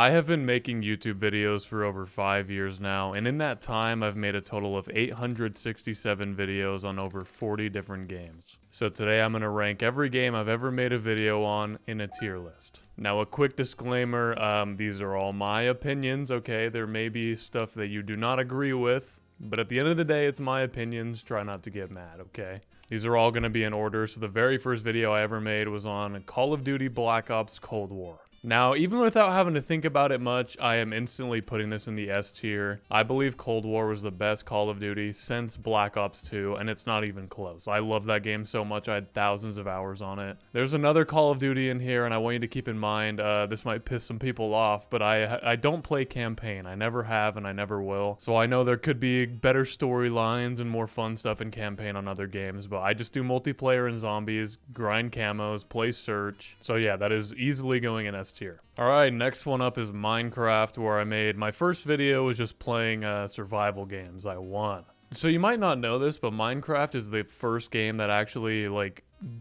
I have been making YouTube videos for over 5 years now, and in that time, I've made a total of 867 videos on over 40 different games. So today I'm going to rank every game I've ever made a video on in a tier list. Now, a quick disclaimer, these are all my opinions, okay? There may be stuff that you do not agree with, but at the end of the day, it's my opinions. Try not to get mad, okay? These are all going to be in order, so the very first video I ever made was on Call of Duty Black Ops Cold War. Now, even without having to think about it much, I am instantly putting this in the S tier. I believe Cold War was the best Call of Duty since Black Ops 2, and it's not even close. I love that game so much, I had thousands of hours on it. There's another Call of Duty in here, and I want you to keep in mind, this might piss some people off, but I don't play campaign. I never have, and I never will. So I know there could be better storylines and more fun stuff in campaign on other games, but I just do multiplayer and zombies, grind camos, play search. So yeah, that is easily going in S tier. Alright, next one up is Minecraft, where I made my first video was just playing survival games. I won. So you might not know this, but Minecraft is the first game that actually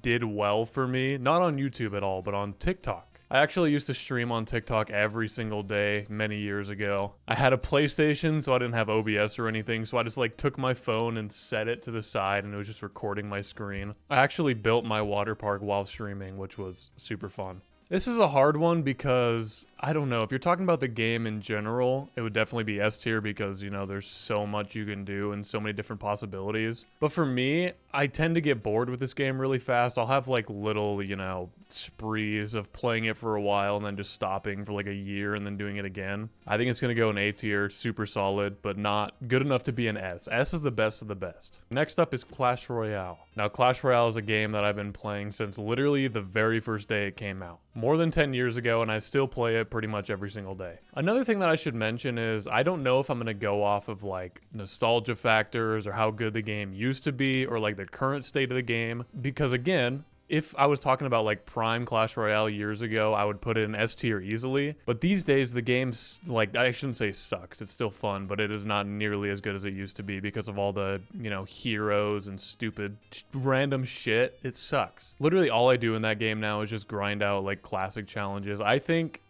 did well for me. Not on YouTube at all, but on TikTok. I actually used to stream on TikTok every single day many years ago. I had a PlayStation, so I didn't have OBS or anything, so I just took my phone and set it to the side and it was just recording my screen. I actually built my water park while streaming, which was super fun. This is a hard one because, I don't know, if you're talking about the game in general, it would definitely be S tier because, you know, there's so much you can do and so many different possibilities. But for me, I tend to get bored with this game really fast. I'll have little, you know, sprees of playing it for a while and then just stopping for a year and then doing it again. I think it's going to go in A tier, super solid, but not good enough to be an S. S is the best of the best. Next up is Clash Royale. Now, Clash Royale is a game that I've been playing since literally the very first day it came out. More than 10 years ago, and I still play it pretty much every single day. Another thing that I should mention is I don't know if I'm going to go off of nostalgia factors or how good the game used to be or the current state of the game, because again, if I was talking about prime Clash Royale years ago, I would put it in S tier easily. But these days, the game's I shouldn't say sucks. It's still fun, but it is not nearly as good as it used to be because of all the, you know, heroes and stupid random shit. It sucks. Literally all I do in that game now is just grind out classic challenges. I think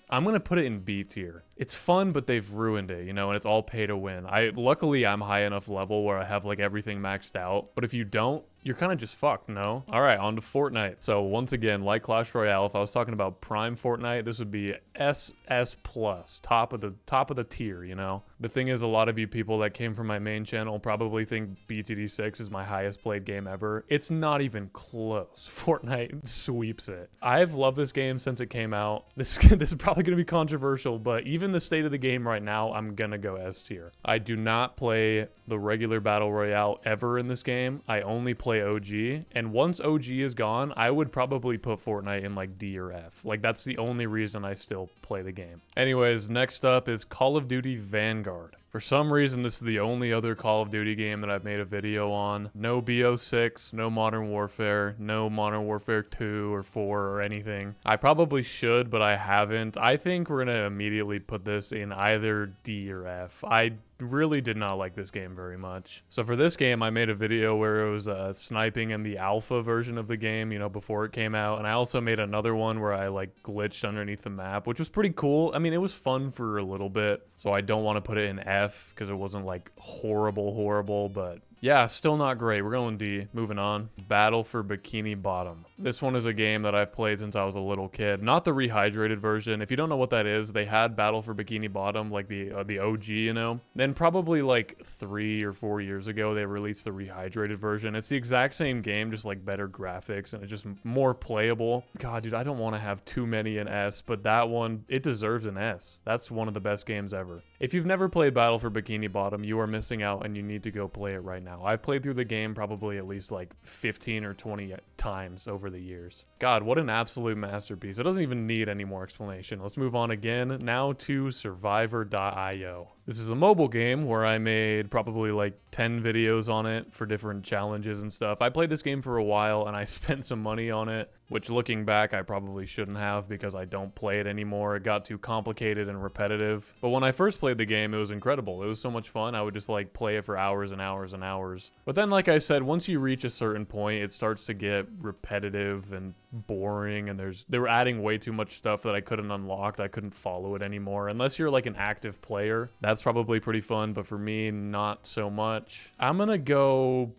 I'm going to put it in B tier. It's fun, but they've ruined it, you know, and it's all pay to win. Luckily, I'm high enough level where I have everything maxed out. But if you don't, you're kind of just fucked, no? All right, on to Fortnite. So once again, like Clash Royale, if I was talking about prime Fortnite, this would be SS plus, top of the tier, you know? The thing is, a lot of you people that came from my main channel probably think BTD6 is my highest played game ever. It's not even close. Fortnite sweeps it. I've loved this game since it came out. This is probably going to be controversial, but even the state of the game right now, I'm going to go S tier. I do not play the regular Battle Royale ever in this game. I only play OG, and once OG is gone, I would probably put Fortnite in D or F. That's the only reason I still play the game. Anyways, next up is Call of Duty Vanguard. For some reason, this is the only other Call of Duty game that I've made a video on. No BO6, no Modern Warfare, no Modern Warfare 2 or 4 or anything. I probably should, but I haven't. I think we're going to immediately put this in either D or F. I really did not like this game very much. So for this game, I made a video where it was sniping in the alpha version of the game, you know, before it came out. And I also made another one where I glitched underneath the map, which was pretty cool. I mean, it was fun for a little bit. So I don't want to put it in F because it wasn't horrible, but yeah, still not great. We're going D. Moving on. Battle for Bikini Bottom. This one is a game that I've played since I was a little kid. Not the rehydrated version. If you don't know what that is, they had Battle for Bikini Bottom, the OG, you know. Then probably 3 or 4 years ago, they released the rehydrated version. It's the exact same game, just better graphics, and it's just more playable. God, dude, I don't want to have too many in S, but that one, it deserves an S. That's one of the best games ever. If you've never played Battle for Bikini Bottom, you are missing out, and you need to go play it right now. I've played through the game probably at least 15 or 20 times over the years. God, what an absolute masterpiece. It doesn't even need any more explanation. Let's move on again now to Survivor.io. This is a mobile game where I made probably like 10 videos on it for different challenges and stuff. I played this game for a while and I spent some money on it, which looking back I probably shouldn't have because I don't play it anymore. It got too complicated and repetitive. But when I first played the game, it was incredible. It was so much fun. I would just like play it for hours and hours and hours. But then, like I said, once you reach a certain point, it starts to get repetitive and boring, and they were adding way too much stuff that I couldn't unlock. I couldn't follow it anymore. Unless you're like an active player, that's probably pretty fun, but for me, not so much. I'm gonna go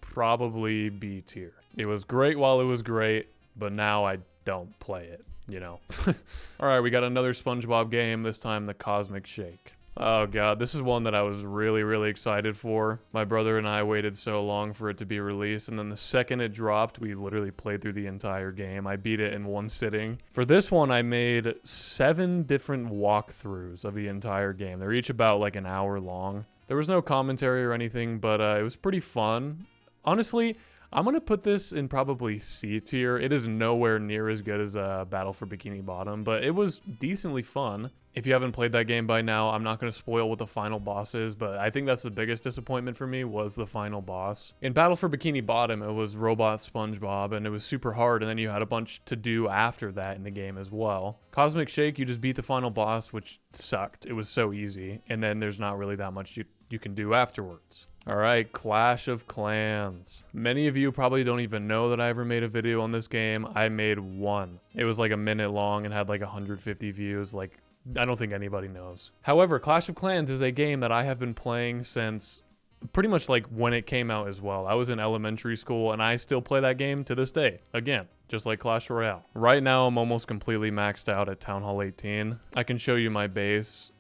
probably B tier. It was great while it was great, but now I don't play it, you know. All right, we got another SpongeBob game, this time the Cosmic Shake. Oh god, this is one that I was really excited for. My brother and I waited so long for it to be released, and then the second it dropped, we literally played through the entire game. I beat it in one sitting. For this one, I made 7 different walkthroughs of the entire game. They're each about like an hour long. There was no commentary or anything, but it was pretty fun. Honestly, I'm going to put this in probably C tier. It is nowhere near as good as Battle for Bikini Bottom, but it was decently fun. If you haven't played that game by now, I'm not going to spoil what the final boss is, but I think that's the biggest disappointment for me was the final boss. In Battle for Bikini Bottom, it was Robot SpongeBob, and it was super hard, and then you had a bunch to do after that in the game as well. Cosmic Shake, you just beat the final boss, which sucked. It was so easy, and then there's not really that much you can do afterwards. All right, Clash of Clans. Many of you probably don't even know that I ever made a video on this game. I made one. It was like a minute long and had like 150 views. Like, I don't think anybody knows. However, Clash of Clans is a game that I have been playing since pretty much like when it came out as well. I was in elementary school and I still play that game to this day. Again, just like Clash Royale. Right now, I'm almost completely maxed out at Town Hall 18. I can show you my base.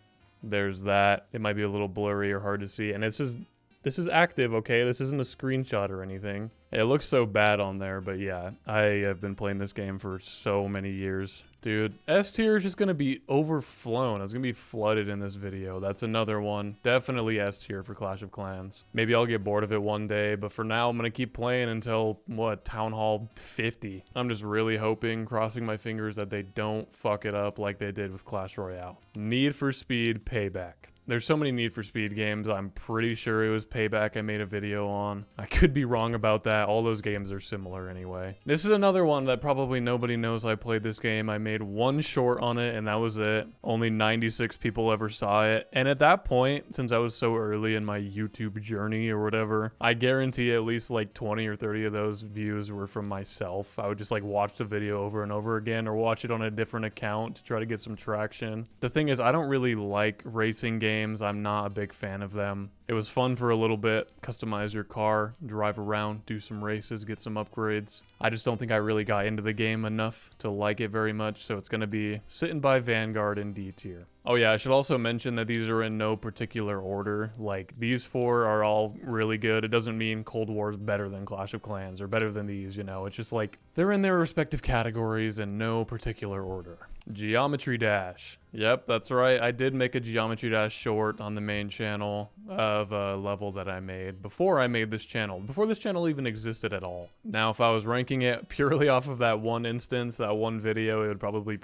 There's that. It might be a little blurry or hard to see. And it's just... this is active, okay? This isn't a screenshot or anything. It looks so bad on there, but yeah, I have been playing this game for so many years. Dude, S tier is just gonna be overflown. It's gonna be flooded in this video. That's another one. Definitely S tier for Clash of Clans. Maybe I'll get bored of it one day, but for now, I'm gonna keep playing until, what, Town Hall 50. I'm just really hoping, crossing my fingers, that they don't fuck it up like they did with Clash Royale. Need for Speed Payback. There's so many Need for Speed games. I'm pretty sure it was Payback I made a video on. I could be wrong about that. All those games are similar anyway. This is another one that probably nobody knows I played this game. I made one short on it and that was it. Only 96 people ever saw it. And at that point, since I was so early in my YouTube journey or whatever, I guarantee at least like 20 or 30 of those views were from myself. I would just like watch the video over and over again or watch it on a different account to try to get some traction. The thing is, I don't really like racing games. I'm not a big fan of them. It was fun for a little bit, customize your car, drive around, do some races, get some upgrades. I just don't think I really got into the game enough to like it very much, so it's going to be sitting by Vanguard in D tier. Oh yeah, I should also mention that these are in no particular order. Like, these 4 are all really good. It doesn't mean Cold War is better than Clash of Clans or better than these, you know. It's just like, they're in their respective categories in no particular order. Geometry Dash. Yep, that's right. I did make a Geometry Dash short on the main channel of a level that I made before I made this channel, before this channel even existed at all. Now, if I was ranking it purely off of that one instance, that one video, it would probably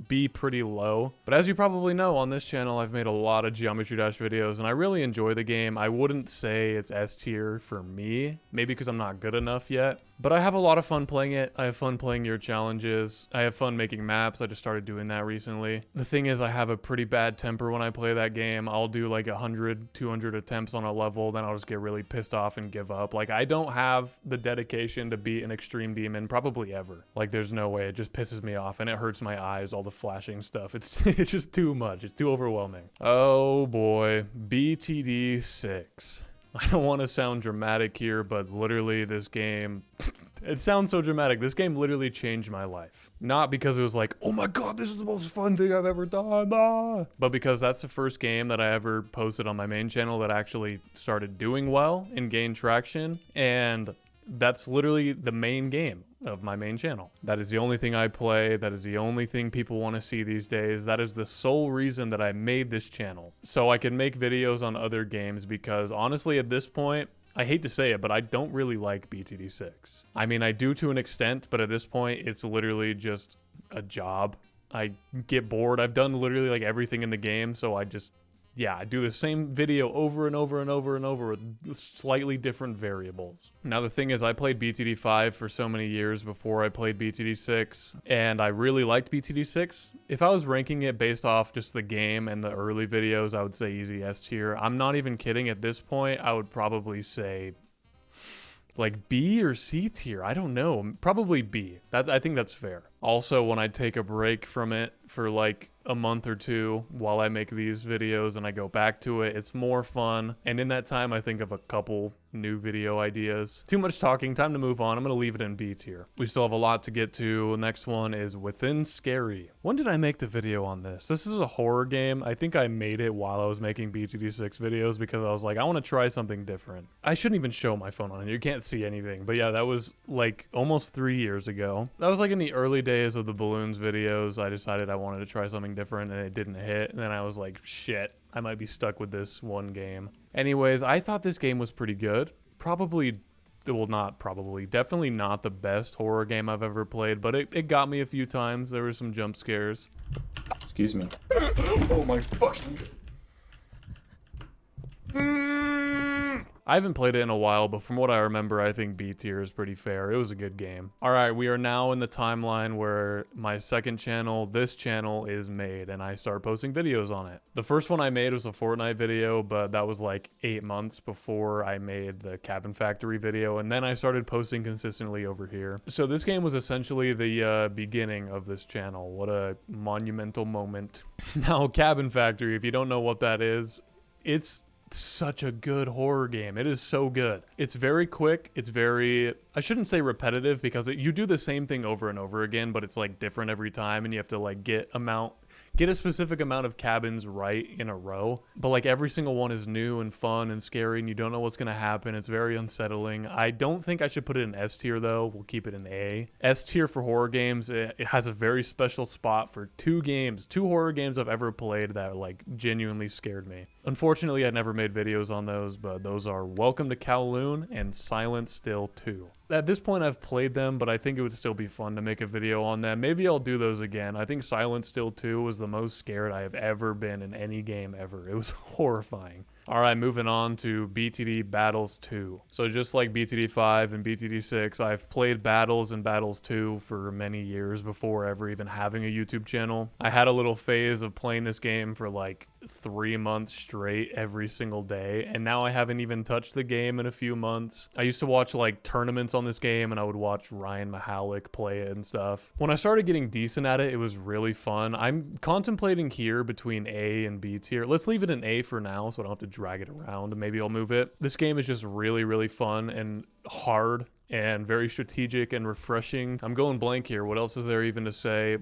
be pretty low. But as you probably know, on this channel, I've made a lot of Geometry Dash videos, and I really enjoy the game. I wouldn't say it's S tier for me, maybe because I'm not good enough yet. But I have a lot of fun playing it. I have fun playing your challenges. I have fun making maps. I just started doing that recently. The thing is, I have a pretty bad temper when I play that game. I'll do like 100, 200 attempts on a level, then I'll just get really pissed off and give up. Like, I don't have the dedication to beat an Extreme Demon, probably ever. Like, there's no way. It just pisses me off, and it hurts my eyes, all the flashing stuff. It's just too much. It's too overwhelming. Oh boy, BTD 6. I don't want to sound dramatic here, but literally this game, it sounds so dramatic. This game literally changed my life. Not because it was like, oh my god, this is the most fun thing I've ever done, but because that's the first game that I ever posted on my main channel that actually started doing well and gained traction. And that's literally the main game of my main channel. That is the only thing I play. That is the only thing people want to see these days. That is the sole reason that I made this channel. So I can make videos on other games because honestly at this point, I hate to say it, but I don't really like BTD6. I mean, I do to an extent, but at this point, it's literally just a job. I get bored. I've done literally like everything in the game, so I just yeah, I do the same video over and over and over and over with slightly different variables. Now the thing is, I played BTD 5 for so many years before I played BTD 6, and I really liked BTD 6. If I was ranking it based off just the game and the early videos, I would say easy S tier. I'm not even kidding. At this point, I would probably say like B or C tier. I don't know. Probably B. I think that's fair. Also, when I take a break from it for like a month or two while I make these videos and I go back to it, it's more fun. And in that time, I think of a couple new video ideas. Too much talking, time to move on. I'm gonna leave it in B tier. We still have a lot to get to. Next one is Within Scary. When did I make the video on this? This is a horror game. I think I made it while I was making BTD6 videos because I was like, I want to try something different. I shouldn't even show my phone on it. You can't see anything. But yeah, that was like almost 3 years ago. That was like in the early days of the balloons videos. I decided I wanted to try something different and it didn't hit. And then I was like, shit, I might be stuck with this one game. Anyways, I thought this game was pretty good. Definitely not the best horror game I've ever played, but it got me a few times. There were some jump scares. Excuse me. Oh my fucking... I haven't played it in a while, but from what I remember, I think B tier is pretty fair. It was a good game. All right, we are now in the timeline where my second channel, this channel, is made, and I start posting videos on it. The first one I made was a Fortnite video, but that was like 8 months before I made the Cabin Factory video, and then I started posting consistently over here. So this game was essentially the beginning of this channel. What a monumental moment. Now, Cabin Factory, if you don't know what that is, it's such a good horror game. It is so good. It's very quick. It's very, I shouldn't say repetitive because you do the same thing over and over again, but it's like different every time and you have to like get a specific amount of cabins right in a row. But like every single one is new and fun and scary and you don't know what's going to happen. It's very unsettling. I don't think I should put it in S tier though. We'll keep it in A. S tier for horror games. It has a very special spot for two horror games I've ever played that like genuinely scared me. Unfortunately, I never made videos on those, but those are Welcome to Kowloon and Silent Still 2. At this point, I've played them, but I think it would still be fun to make a video on them. Maybe I'll do those again. I think Silent Still 2 was the most scared I have ever been in any game ever. It was horrifying. All right, moving on to BTD Battles 2. So just like BTD 5 and BTD 6, I've played Battles and Battles 2 for many years before ever even having a YouTube channel. I had a little phase of playing this game for like 3 months straight every single day, and now I haven't even touched the game in a few months. I used to watch like tournaments on this game, and I would watch Ryan Mahalik play it and stuff. When I started getting decent at it, it was really fun. I'm contemplating here between A and B tier. Let's leave it in A for now so I don't have to drag it around, and maybe I'll move it. This game is just really, really fun and hard and very strategic and refreshing. I'm going blank here. What else is there even to say?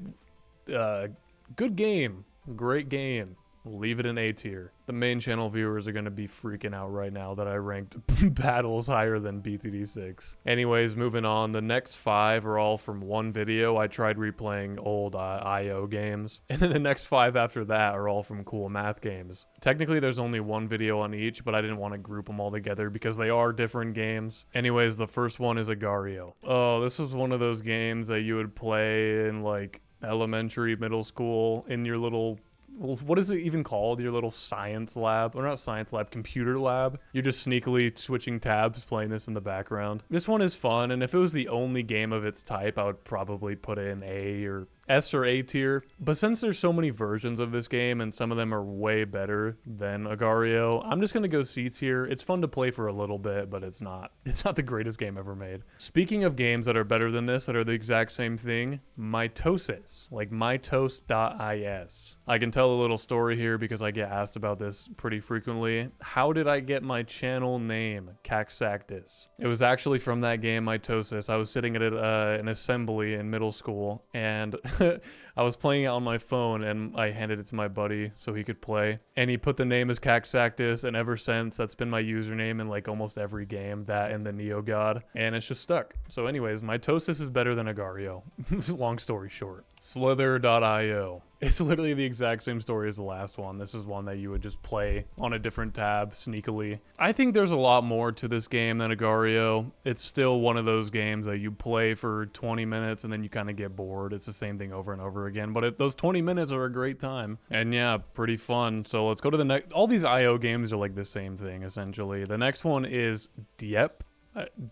Good game. Great game. Leave it in A tier. The main channel viewers are going to be freaking out right now that I ranked Battles higher than BTD6. Anyways, moving on. The next 5 are all from one video. I tried replaying old IO games. And then the next 5 after that are all from cool math games. Technically, there's only one video on each, but I didn't want to group them all together because they are different games. Anyways, the first one is Agario. Oh, this was one of those games that you would play in like elementary, middle school in your little... what is it even called? Your little science lab? Or not science lab, computer lab. You're just sneakily switching tabs, playing this in the background. This one is fun, and if it was the only game of its type, I would probably put it in A or S or A tier. But since there's so many versions of this game, and some of them are way better than Agario, I'm just gonna go C tier. It's fun to play for a little bit, but it's not the greatest game ever made. Speaking of games that are better than this, that are the exact same thing, mitosis, like mitosis. I can tell a little story here because I get asked about this pretty frequently. How did I get my channel name, cacsactus? It was actually from that game, Mitosis. I was sitting at an assembly in middle school, and I was playing it on my phone, and I handed it to my buddy so he could play. And he put the name as cacsactus, and ever since, that's been my username in like almost every game, that and the Neo God, and it's just stuck. So anyways, Mitosis is better than Agario. Long story short. Slither.io. It's literally the exact same story as the last one. This is one that you would just play on a different tab sneakily. I think there's a lot more to this game than Agario. It's still one of those games that you play for 20 minutes and then you kind of get bored. It's the same thing over and over again, but those 20 minutes are a great time. And yeah, pretty fun. So let's go to the next. All these IO games are like the same thing, essentially. The next one is Diep.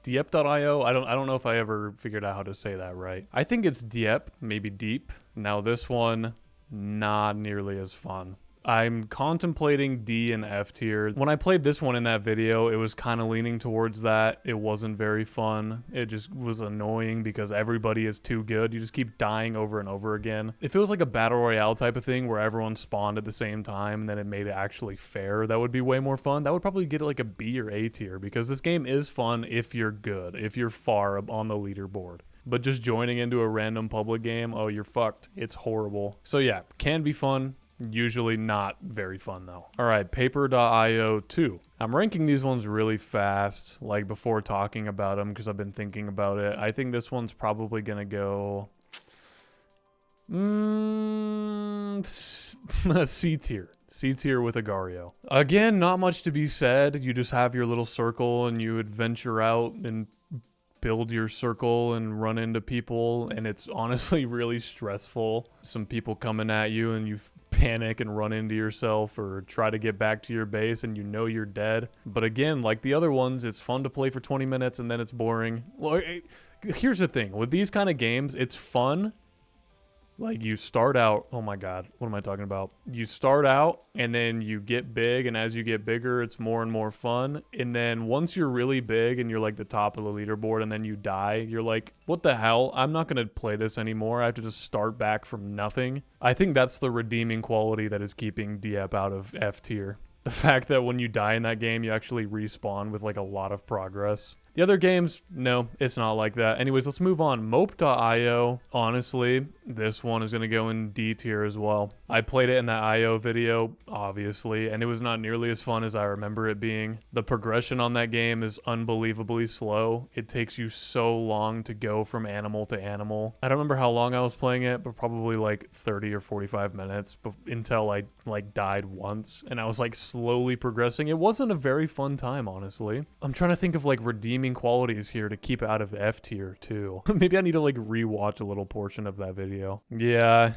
Diep.io. I don't know if I ever figured out how to say that right. I think it's Diep, maybe Deep. Now this one, not nearly as fun. I'm contemplating D and F tier. When I played this one in that video, it was kind of leaning towards that. It wasn't very fun. It just was annoying because everybody is too good. You just keep dying over and over again. If it was like a battle royale type of thing where everyone spawned at the same time and then it made it actually fair, that would be way more fun. That would probably get like a B or A tier because this game is fun if you're good, if you're far up on the leaderboard. But just joining into a random public game, oh, you're fucked. It's horrible. So yeah, can be fun. Usually not very fun though. All right, paper.io 2. I'm ranking these ones really fast, like before talking about them because I've been thinking about it. I think this one's probably gonna go C tier. C tier with Agario. Again, not much to be said. You just have your little circle and you adventure out and build your circle and run into people, and it's honestly really stressful. Some people coming at you and you panic and run into yourself or try to get back to your base and you know you're dead. But again, like the other ones, it's fun to play for 20 minutes and then it's boring. Well, here's the thing. With these kind of games, it's fun. Like you start out, oh my God, what am I talking about? You start out and then you get big, and as you get bigger, it's more and more fun. And then once you're really big and you're like the top of the leaderboard and then you die, you're like, what the hell? I'm not going to play this anymore. I have to just start back from nothing. I think that's the redeeming quality that is keeping Diep out of F tier. The fact that when you die in that game, you actually respawn with like a lot of progress. The other games, no, it's not like that. Anyways, let's move on. Mope.io. Honestly, this one is going to go in D tier as well. I played it in that IO video, obviously, and it was not nearly as fun as I remember it being. The progression on that game is unbelievably slow. It takes you so long to go from animal to animal. I don't remember how long I was playing it, but probably like 30 or 45 minutes until I like died once, and I was like slowly progressing. It wasn't a very fun time, honestly. I'm trying to think of like redeeming qualities here to keep out of F tier too. Maybe I need to like rewatch a little portion of that video. Yeah.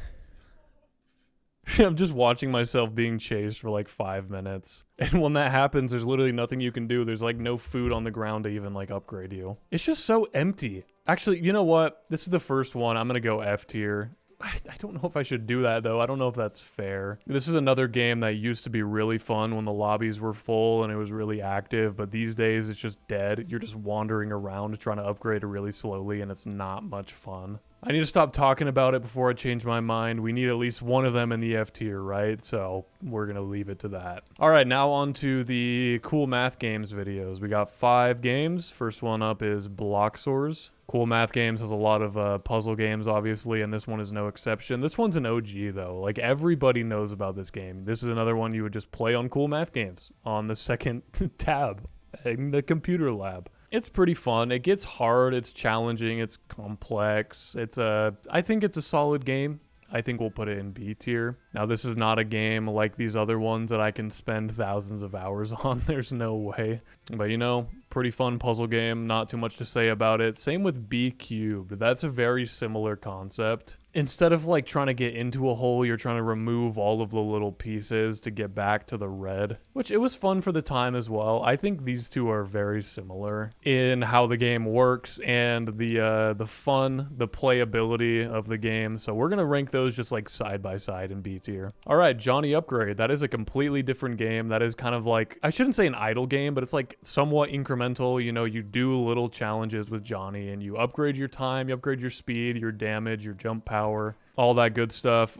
I'm just watching myself being chased for like 5 minutes. And when that happens, there's literally nothing you can do. There's like no food on the ground to even like upgrade you. It's just so empty. Actually, you know what? This is the first one. I'm going to go F tier. I don't know if I should do that, though. I don't know if that's fair. This is another game that used to be really fun when the lobbies were full and it was really active, but these days it's just dead. You're just wandering around trying to upgrade really slowly, and it's not much fun. I need to stop talking about it before I change my mind. We need at least one of them in the F tier, right? So we're going to leave it to that. All right, now on to the cool math games videos. We got 5 games. First one up is Bloxors. Cool Math Games has a lot of puzzle games, obviously, and this one is no exception. This one's an OG, though. Like, everybody knows about this game. This is another one you would just play on Cool Math Games on the second tab in the computer lab. It's pretty fun. It gets hard. It's challenging. It's complex. I think it's a solid game. I think we'll put it in B tier. Now, this is not a game like these other ones that I can spend thousands of hours on. There's no way. But, you know, pretty fun puzzle game. Not too much to say about it. Same with B Cubed. That's a very similar concept. Instead of like trying to get into a hole, you're trying to remove all of the little pieces to get back to the red, which it was fun for the time as well. I think these two are very similar in how the game works and the fun, the playability of the game. So we're going to rank those just like side by side in B tier. All right, Johnny Upgrade. That is a completely different game. That is kind of like, I shouldn't say an idle game, but it's like somewhat incremental. You know, you do little challenges with Johnny and you upgrade your time, you upgrade your speed, your damage, your jump power, all that good stuff.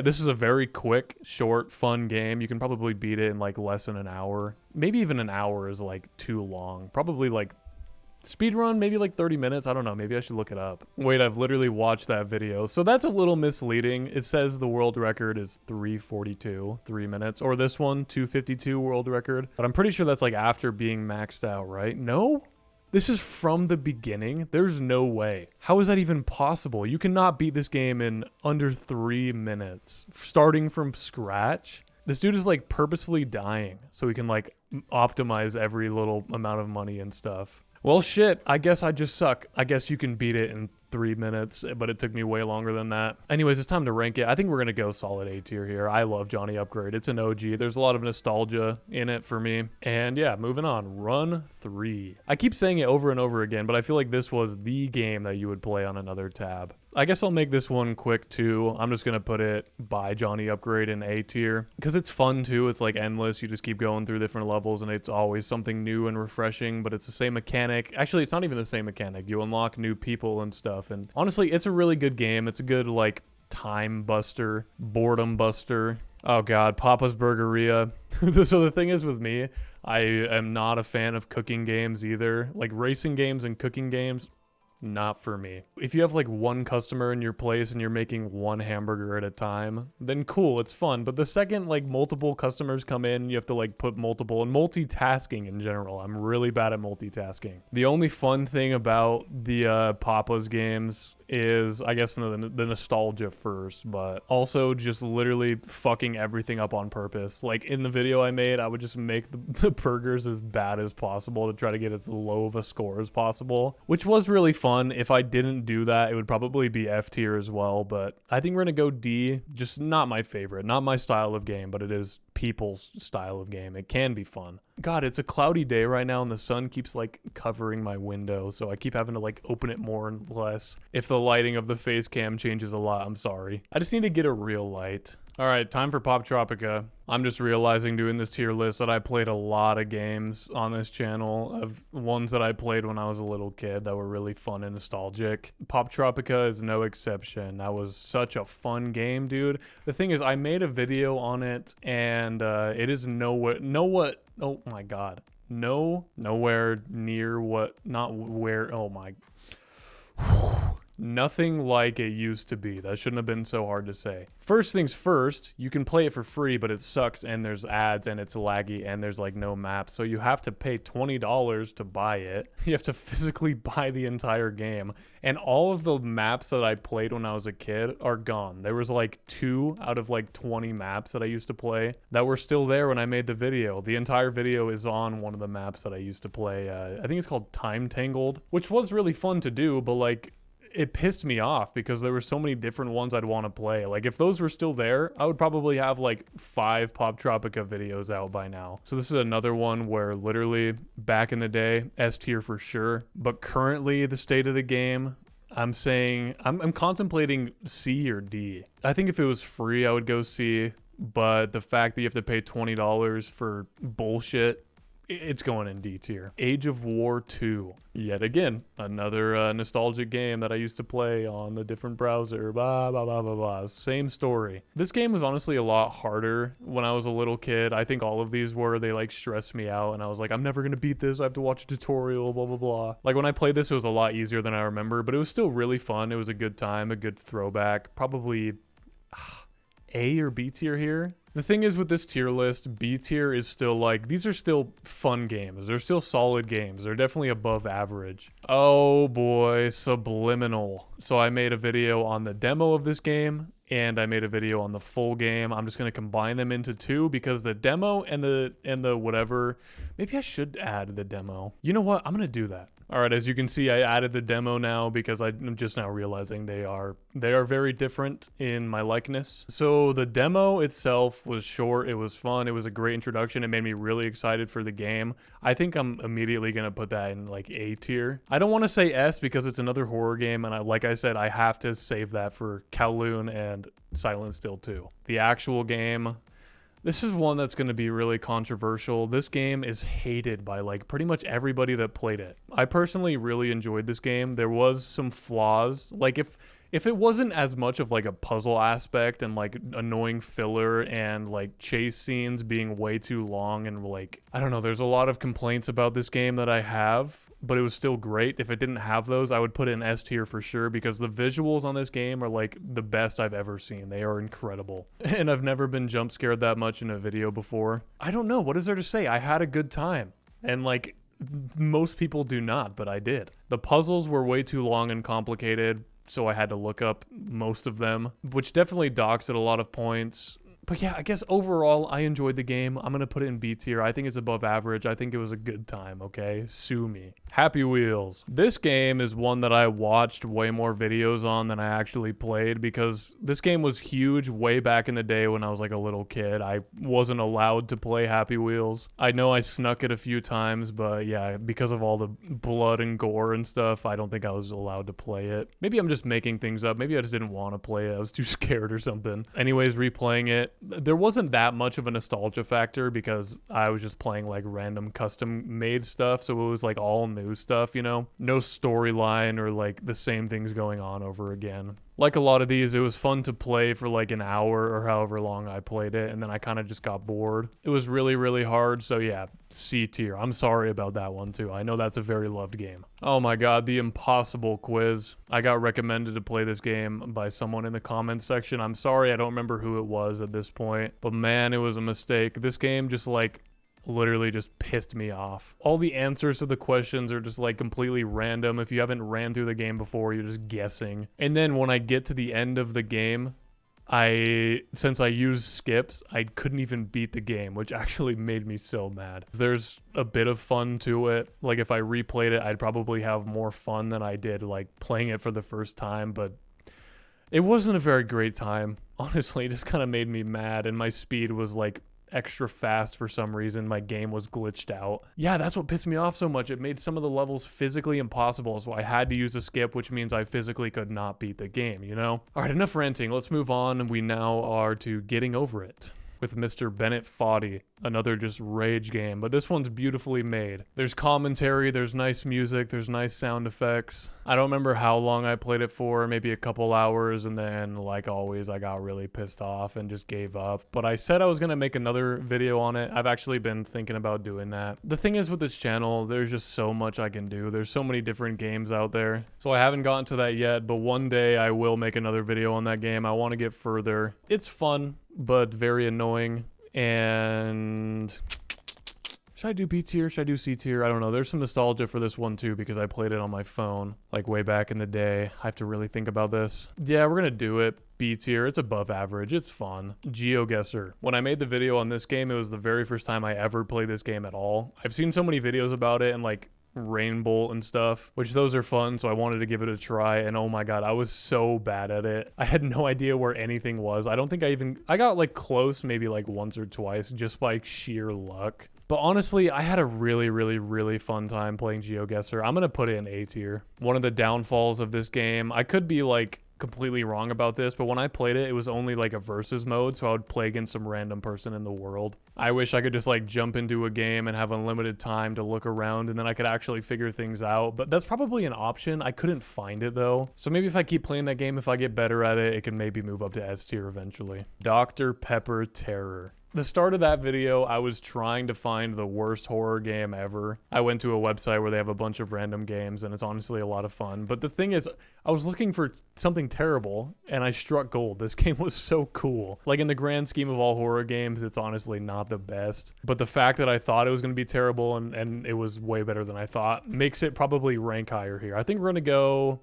This is a very quick, short, fun game. You can probably beat it in like less than an hour. Maybe even an hour is like too long. Probably like speed run, maybe like 30 minutes. I don't know. Maybe I should look it up. Wait, I've literally watched that video. So that's a little misleading. It says the world record is 3:42, 3 minutes. Or this one, 2:52 world record. But I'm pretty sure that's like after being maxed out, right? No? This is from the beginning? There's no way. How is that even possible? You cannot beat this game in under 3 minutes. Starting from scratch? This dude is like purposefully dying so he can like optimize every little amount of money and stuff. Well, shit, I guess I just suck. I guess you can beat it in 3 minutes, but it took me way longer than that. Anyways, it's time to rank it. I think we're going to go solid A tier here. I love Johnny Upgrade. It's an OG. There's a lot of nostalgia in it for me. And yeah, moving on. Run 3. I keep saying it over and over again, but I feel like this was the game that you would play on another tab. I guess I'll make this one quick too. I'm just going to put it by Johnny Upgrade in A tier because it's fun too. It's like endless. You just keep going through different levels and it's always something new and refreshing, but it's the same mechanic. Actually, it's not even the same mechanic. You unlock new people and stuff. And honestly, it's a really good game. It's a good like time buster, boredom buster. Oh God, Papa's Burgeria. So the thing is with me, I am not a fan of cooking games either. Like racing games and cooking games, not for me. If you have like one customer in your place and you're making one hamburger at a time, then cool, it's fun. But the second like multiple customers come in, you have to like put multiple, and multitasking in general. I'm really bad at multitasking. The only fun thing about the Papa's games is, I guess, the nostalgia first, but also just literally fucking everything up on purpose. Like in the video I made, I would just make the burgers as bad as possible to try to get as low of a score as possible, which was really fun. If I didn't do that, it would probably be F tier as well, but I think we're gonna go D. Just not my favorite, not my style of game, but it is people's style of game. It can be fun. God, it's a cloudy day right now and the sun keeps like covering my window, so I keep having to like open it more and less. If the lighting of the face cam changes a lot, I'm sorry. I just need to get a real light. All right, time for Pop Tropica. I'm just realizing doing this tier list that I played a lot of games on this channel, of ones that I played when I was a little kid that were really fun and nostalgic. Pop Tropica is no exception. That was such a fun game, dude. The thing is, I made a video on it and it is nowhere near what, not where, oh my, nothing like it used to be. That shouldn't have been so hard to say. First things first, you can play it for free, but it sucks and there's ads and it's laggy and there's like no map. So you have to pay $20 to buy it. You have to physically buy the entire game. And all of the maps that I played when I was a kid are gone. There was like 2 out of like 20 maps that I used to play that were still there when I made the video. The entire video is on one of the maps that I used to play. I think it's called Time Tangled, which was really fun to do, but like, it pissed me off because there were so many different ones I'd want to play. Like if those were still there, I would probably have like 5 Pop Tropica videos out by now. So this is another one where literally back in the day, S tier for sure. But currently the state of the game, I'm saying, I'm contemplating C or D. I think if it was free, I would go C. But the fact that you have to pay $20 for bullshit, it's going in D tier. Age of War 2. Yet again, another nostalgic game that I used to play on the different browser. Blah, blah, blah, blah, blah. Same story. This game was honestly a lot harder when I was a little kid. I think all of these were. They like stressed me out and I was like, I'm never going to beat this. I have to watch a tutorial, blah, blah, blah. Like when I played this, it was a lot easier than I remember, but it was still really fun. It was a good time, a good throwback. Probably A or B tier here. The thing is with this tier list, B tier is still like, these are still fun games. They're still solid games. They're definitely above average. Oh boy, Subliminal. So I made a video on the demo of this game and I made a video on the full game. I'm just going to combine them into 2 because the demo and the whatever, maybe I should add the demo. You know what? I'm going to do that. All right, as you can see, I added the demo now because I'm just now realizing they are very different in my likeness. So the demo itself was short. It was fun. It was a great introduction. It made me really excited for the game. I think I'm immediately going to put that in like A tier. I don't want to say S because it's another horror game. And like I said, I have to save that for Kowloon and Silent Still 2. The actual game, this is one that's going to be really controversial. This game is hated by like pretty much everybody that played it. I personally really enjoyed this game. There was some flaws. Like if it wasn't as much of like a puzzle aspect and like annoying filler and like chase scenes being way too long and like, I don't know, there's a lot of complaints about this game that I have, but it was still great. If it didn't have those, I would put it in S tier for sure because the visuals on this game are like the best I've ever seen. They are incredible. And I've never been jump scared that much in a video before. I don't know. What is there to say? I had a good time. And like most people do not, but I did. The puzzles were way too long and complicated, so I had to look up most of them, which definitely docks at a lot of points. But yeah, I guess overall, I enjoyed the game. I'm going to put it in B tier. I think it's above average. I think it was a good time, okay? Sue me. Happy Wheels. This game is one that I watched way more videos on than I actually played because this game was huge way back in the day when I was like a little kid. I wasn't allowed to play Happy Wheels. I know I snuck it a few times, but yeah, because of all the blood and gore and stuff, I don't think I was allowed to play it. Maybe I'm just making things up. Maybe I just didn't want to play it. I was too scared or something. Anyways, replaying it, there wasn't that much of a nostalgia factor because I was just playing like random custom made stuff. So it was like all new stuff, you know, no storyline or like the same things going on over again. Like a lot of these, it was fun to play for like an hour or however long I played it, and then I kind of just got bored. It was really, really hard, so yeah, C tier. I'm sorry about that one too. I know that's a very loved game. Oh my god, the impossible quiz. I got recommended to play this game by someone in the comments section. I'm sorry, I don't remember who it was at this point, but man, it was a mistake. This game just like literally just pissed me off. All the answers to the questions are just like completely random. If you haven't ran through the game before, you're just guessing. And then when I get to the end of the game, since I used skips, I couldn't even beat the game, which actually made me so mad. There's a bit of fun to it. Like if I replayed it, I'd probably have more fun than I did like playing it for the first time, but it wasn't a very great time. Honestly, it just kind of made me mad, and my speed was like extra fast for some reason. My game was glitched out. Yeah, that's what pissed me off so much. It made some of the levels physically impossible, so I had to use a skip, which means I physically could not beat the game, you know? All right, enough ranting. Let's move on. We now are to Getting Over It with Mr. Bennett Foddy. Another just rage game, but this one's beautifully made. There's commentary, there's nice music, there's nice sound effects. I don't remember how long I played it for, maybe a couple hours, and then like always I got really pissed off and just gave up. But I said I was gonna make another video on it. I've actually been thinking about doing that. The thing is with this channel, there's just so much I can do. There's so many different games out there. So I haven't gotten to that yet, but one day I will make another video on that game. I want to get further. It's fun, but very annoying. And should I do B tier? Should I do C tier? I don't know. There's some nostalgia for this one too because I played it on my phone like way back in the day. I have to really think about this. Yeah, we're gonna do it. B tier. It's above average. It's fun. GeoGuessr. When I made the video on this game, it was the very first time I ever played this game at all. I've seen so many videos about it and like Rainbow and stuff, which those are fun, so I wanted to give it a try, and oh my god, I was so bad at it. I had no idea where anything was. I don't think I got like close maybe like once or twice just by sheer luck. But honestly, I had a really, really, really fun time playing GeoGuessr. I'm gonna put it in A tier. One of the downfalls of this game, I could be like completely wrong about this, but when I played it, it was only like a versus mode, so I would play against some random person in the world. I wish I could just like jump into a game and have unlimited time to look around, and then I could actually figure things out, but that's probably an option. I couldn't find it though. So maybe if I keep playing that game, if I get better at it, it can maybe move up to S tier eventually. Dr. Pepper Terror. The start of that video, I was trying to find the worst horror game ever. I went to a website where they have a bunch of random games, and it's honestly a lot of fun. But the thing is, I was looking for something terrible, and I struck gold. This game was so cool. Like, in the grand scheme of all horror games, it's honestly not the best. But the fact that I thought it was going to be terrible, and it was way better than I thought, makes it probably rank higher here. I think we're going to go...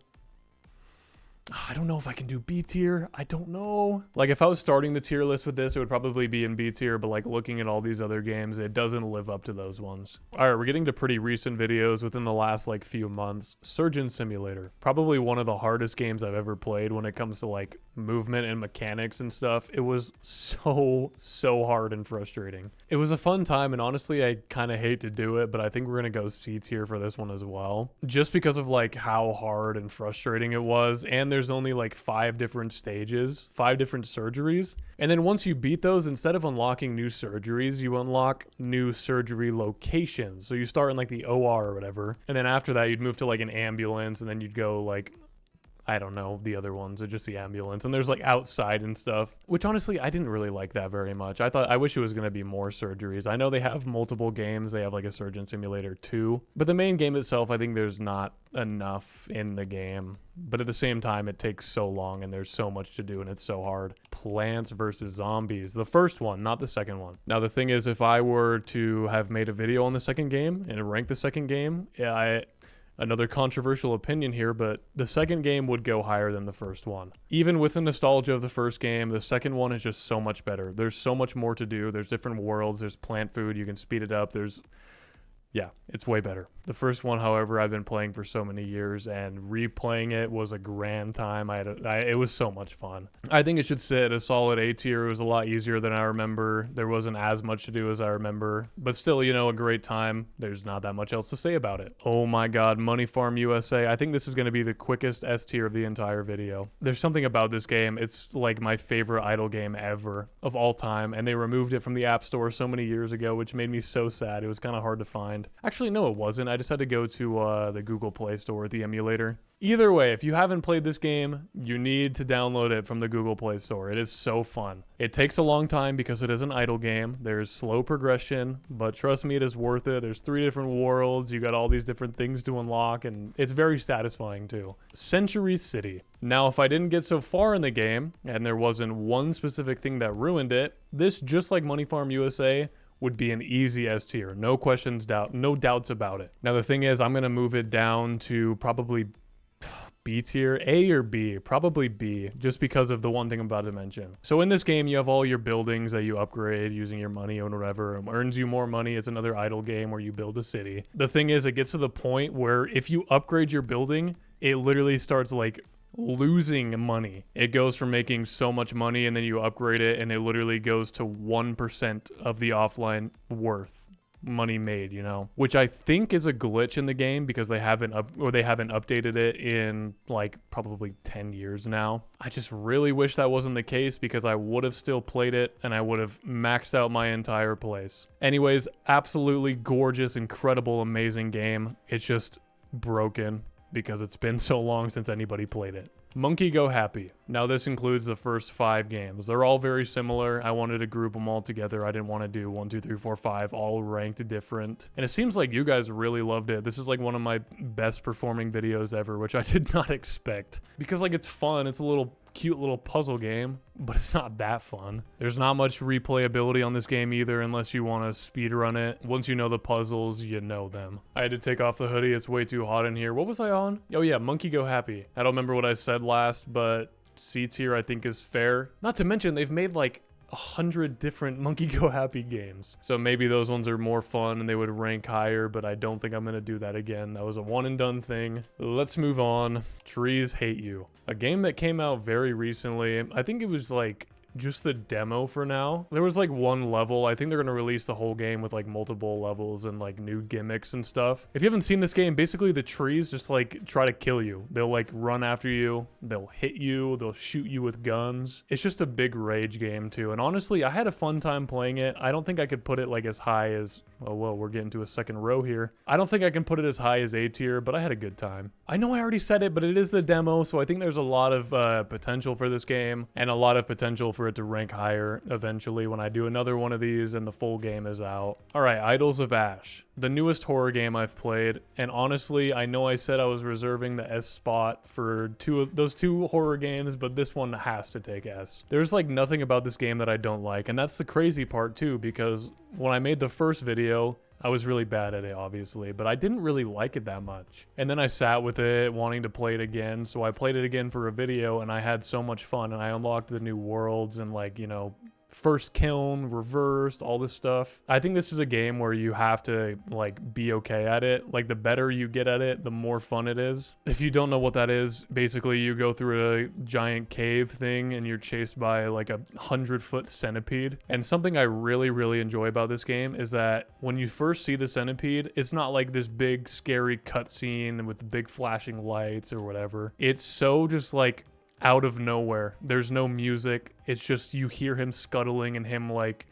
I don't know if I can do B tier. I don't know. Like if I was starting the tier list with this, it would probably be in B tier, but like looking at all these other games, it doesn't live up to those ones. All right, we're getting to pretty recent videos within the last like few months. Surgeon Simulator. Probably one of the hardest games I've ever played when it comes to like movement and mechanics and stuff. It was so hard and frustrating. It was a fun time, and honestly, I kind of hate to do it, but I think we're gonna go C tier for this one as well. Just because of like how hard and frustrating it was, and there's only like 5 different stages, 5 different surgeries. And then once you beat those, instead of unlocking new surgeries, you unlock new surgery locations. So you start in like the OR or whatever. And then after that, you'd move to like an ambulance, and then you'd go like, I don't know, the other ones are just the ambulance, and there's like outside and stuff, which honestly I didn't really like that very much. I wish it was going to be more surgeries. I know they have multiple games. They have like a Surgeon Simulator 2, but the main game itself, I think there's not enough in the game. But at the same time, it takes so long and there's so much to do and it's so hard. Plants vs. Zombies, the first one, not the second one. Now the thing is, if I were to have made a video on the second game and rank the second game, Another controversial opinion here, but the second game would go higher than the first one. Even with the nostalgia of the first game, the second one is just so much better. There's so much more to do. There's different worlds. There's plant food. You can speed it up. Yeah, it's way better. The first one, however, I've been playing for so many years, and replaying it was a grand time. It was so much fun. I think it should sit at a solid A tier. It was a lot easier than I remember. There wasn't as much to do as I remember, but still, you know, a great time. There's not that much else to say about it. Oh my God, Money Farm USA. I think this is going to be the quickest S tier of the entire video. There's something about this game. It's like my favorite idle game ever of all time, and they removed it from the App Store so many years ago, which made me so sad. It was kind of hard to find. Actually, no, it wasn't. I just had to go to the Google Play Store with the emulator. Either way, if you haven't played this game, you need to download it from the Google Play Store. It is so fun. It takes a long time because it is an idle game. There's slow progression, but trust me, it is worth it. There's 3 different worlds. You got all these different things to unlock, and it's very satisfying too. Century City. Now, if I didn't get so far in the game, and there wasn't one specific thing that ruined it, this, just like Money Farm USA, would be an easy S tier. No questions, no doubts about it. Now, the thing is, I'm going to move it down to probably B tier, A or B, probably B, just because of the one thing I'm about to mention. So in this game, you have all your buildings that you upgrade using your money or whatever. It earns you more money. It's another idle game where you build a city. The thing is, it gets to the point where if you upgrade your building, it literally starts like losing money. It goes from making so much money and then you upgrade it and it literally goes to 1% of the offline worth money made, you know, which I think is a glitch in the game because they haven't updated it in like probably 10 years now. I just really wish that wasn't the case because I would have still played it and I would have maxed out my entire place. Anyways, absolutely gorgeous, incredible, amazing game. It's just broken because it's been so long since anybody played it. Monkey Go Happy. Now this includes the first 5 games. They're all very similar. I wanted to group them all together. I didn't want to do 1, 2, 3, 4, 5 all ranked different. And it seems like you guys really loved it. This is like one of my best performing videos ever, which I did not expect. Because like it's fun. It's a little cute little puzzle game, but it's not that fun. There's not much replayability on this game either unless you want to speedrun it. Once you know the puzzles, you know them. I had to take off the hoodie. It's way too hot in here. What was I on? Oh yeah, Monkey Go Happy. I don't remember what I said last, but C tier I think is fair. Not to mention they've made like 100 different Monkey Go Happy games. So maybe those ones are more fun and they would rank higher, but I don't think I'm going to do that again. That was a one and done thing. Let's move on. Trees Hate You. A game that came out very recently. I think it was like just the demo for now. There was like one level. I think they're going to release the whole game with like multiple levels and like new gimmicks and stuff. If you haven't seen this game, basically the trees just like try to kill you. They'll like run after you. They'll hit you. They'll shoot you with guns. It's just a big rage game too. And honestly, I had a fun time playing it. I don't think I could put it like as high as, oh well, we're getting to a second row here. I don't think I can put it as high as A tier, but I had a good time. I know I already said it, but it is the demo, so I think there's a lot of potential for this game and a lot of potential for it to rank higher eventually when I do another one of these and the full game is out. All right, Idols of Ash, the newest horror game I've played, and honestly, I know I said I was reserving the S spot for those two horror games, but this one has to take S. There's like nothing about this game that I don't like, and that's the crazy part too, because when I made the first video, I was really bad at it, obviously, but I didn't really like it that much. And then I sat with it, wanting to play it again, so I played it again for a video, and I had so much fun, and I unlocked the new worlds, and like, you know, first kiln, reversed, all this stuff. I think this is a game where you have to like be okay at it. Like the better you get at it, the more fun it is. If you don't know what that is, basically you go through a giant cave thing and you're chased by like a 100-foot centipede. And something I really enjoy about this game is that when you first see the centipede, it's not like this big scary cutscene with big flashing lights or whatever. It's so just like out of nowhere. There's no music. It's just you hear him scuttling and him like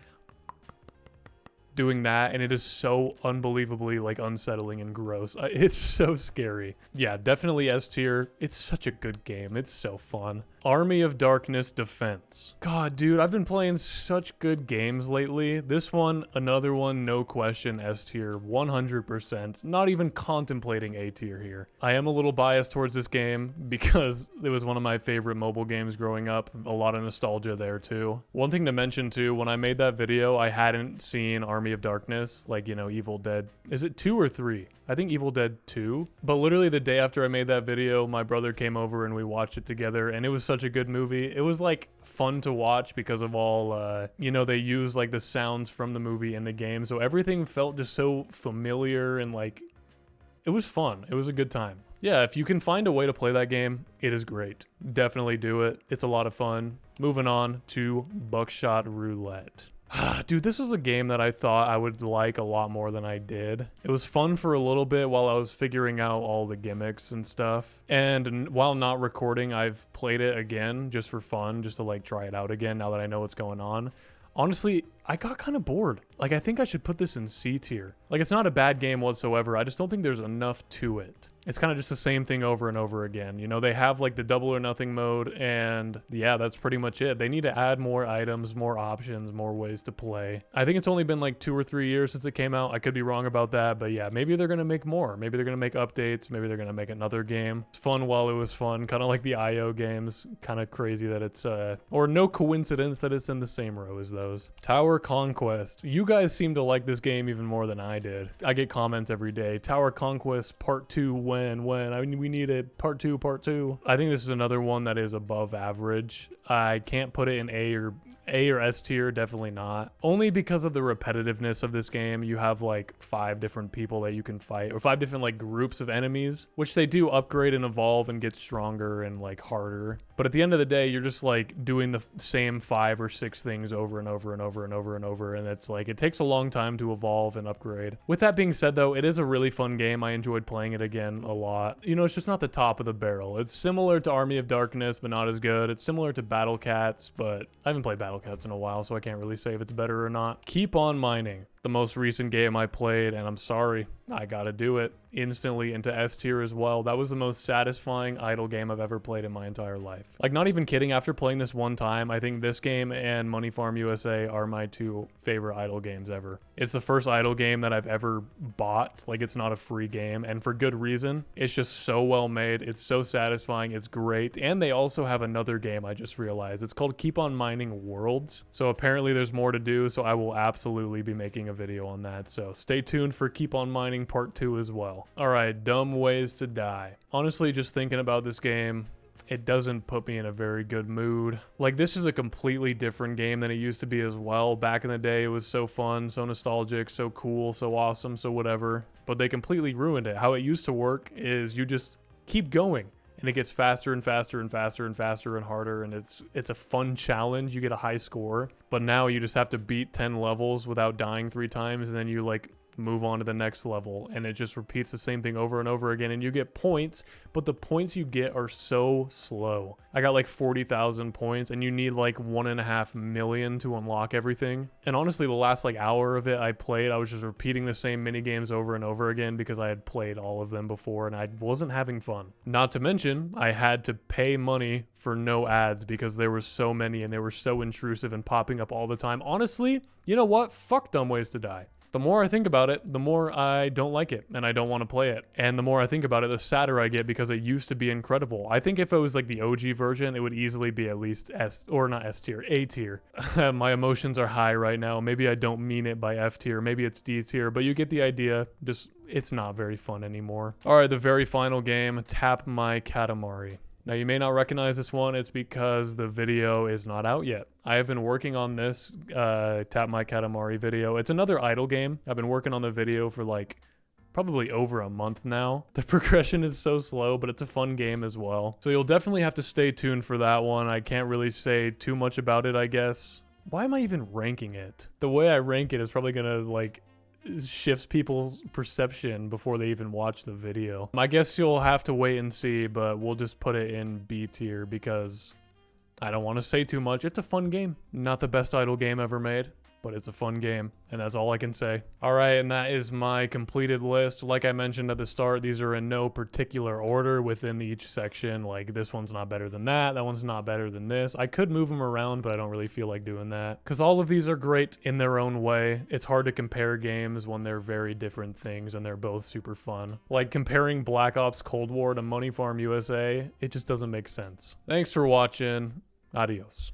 doing that, and it is so unbelievably like unsettling and gross. It's so scary. Yeah, definitely S tier. It's such a good game. It's so fun. Army of Darkness Defense. God, dude, I've been playing such good games lately. This one, another one, no question, S tier, 100%. Not even contemplating A tier here. I am a little biased towards this game because it was one of my favorite mobile games growing up. A lot of nostalgia there too. One thing to mention too, when I made that video, I hadn't seen Army Army of Darkness, like, you know, Evil Dead. Is it 2 or 3? I think Evil Dead 2. But literally the day after I made that video, my brother came over and we watched it together, and it was such a good movie. It was like fun to watch because of all, you know, they use like the sounds from the movie in the game. So everything felt just so familiar and like, it was fun. It was a good time. Yeah, if you can find a way to play that game, it is great. Definitely do it. It's a lot of fun. Moving on to Buckshot Roulette. Dude, this was a game that I thought I would like a lot more than I did. It was fun for a little bit while I was figuring out all the gimmicks and stuff. And while not recording, I've played it again just for fun, just to like try it out again now that I know what's going on. Honestly, I got kind of bored. Like, I think I should put this in C tier. Like, it's not a bad game whatsoever. I just don't think there's enough to it. It's kind of just the same thing over and over again. You know, they have like the double or nothing mode, and yeah, that's pretty much it. They need to add more items, more options, more ways to play. I think it's only been like 2 or 3 years since it came out. I could be wrong about that, but yeah, maybe they're going to make more. Maybe they're going to make updates. Maybe they're going to make another game. It's fun while it was fun, kind of like the IO games. Kind of crazy that it's, or no coincidence that it's in the same row as those. Tower Conquest. You guys seem to like this game even more than I did. I get comments every day. Tower Conquest Part 2 when? I mean, we need it part two. I think this is another one that is above average. I can't put it in A or S tier, definitely not. Only because of the repetitiveness of this game. You have like 5 different people that you can fight, or 5 different like groups of enemies, which they do upgrade and evolve and get stronger and like harder. But at the end of the day, you're just like doing the same 5 or 6 things over and over and over and over and over. And it's like, it takes a long time to evolve and upgrade. With that being said though, it is a really fun game. I enjoyed playing it again a lot. You know, it's just not the top of the barrel. It's similar to Army of Darkness, but not as good. It's similar to Battle Cats, but I haven't played Battle Cats in a while, so I can't really say if it's better or not. Keep on Mining. The most recent game I played, and I'm sorry, I gotta do it, instantly into S tier as well. That was the most satisfying idle game I've ever played in my entire life. Like, not even kidding, after playing this one time, I think this game and Money Farm USA are my 2 favorite idle games ever. It's the first idle game that I've ever bought. Like, it's not a free game, and for good reason. It's just so well made. It's so satisfying. It's great. And they also have another game I just realized. It's called Keep on Mining Worlds. So apparently there's more to do, so I will absolutely be making a video on that. So stay tuned for Keep on Mining Part 2 as well. All right, Dumb Ways to Die. Honestly, just thinking about this game, it doesn't put me in a very good mood. Like, this is a completely different game than it used to be as well. Back in the day, it was so fun, so nostalgic, so cool, so awesome, so whatever. But they completely ruined it. How it used to work is you just keep going, and it gets faster and faster and faster and faster and harder, and it's a fun challenge. You get a high score, but now you just have to beat 10 levels without dying 3 times, and then you like move on to the next level, and it just repeats the same thing over and over again, and you get points, but the points you get are so slow. I got like 40,000 points, and you need like 1.5 million to unlock everything. And honestly, the last like hour of it I played, I was just repeating the same mini games over and over again because I had played all of them before, and I wasn't having fun. Not to mention, I had to pay money for no ads because there were so many, and they were so intrusive and popping up all the time. Honestly, you know what? Fuck Dumb Ways to Die. The more I think about it, the more I don't like it and I don't want to play it. And the more I think about it, the sadder I get because it used to be incredible. I think if it was like the OG version, it would easily be at least S, or not S tier, A tier. My emotions are high right now. Maybe I don't mean it by F tier. Maybe it's D tier, but you get the idea. Just, it's not very fun anymore. All right, the very final game, Tap My Katamari. Now, you may not recognize this one. It's because the video is not out yet. I have been working on this Tap My Katamari video. It's another idle game. I've been working on the video for like probably over a month now. The progression is so slow, but it's a fun game as well. So you'll definitely have to stay tuned for that one. I can't really say too much about it, I guess. Why am I even ranking it? The way I rank it is probably gonna like shifts people's perception before they even watch the video. I guess you'll have to wait and see, but we'll just put it in B tier because I don't want to say too much. It's a fun game. Not the best idle game ever made, but it's a fun game, and that's all I can say. All right, and that is my completed list. Like I mentioned at the start, these are in no particular order within each section. Like, this one's not better than that one's not better than this. I could move them around, but I don't really feel like doing that because all of these are great in their own way. It's hard to compare games when they're very different things and they're both super fun. Like comparing Black Ops Cold War to Money Farm USA, it just doesn't make sense. Thanks for watching. Adios.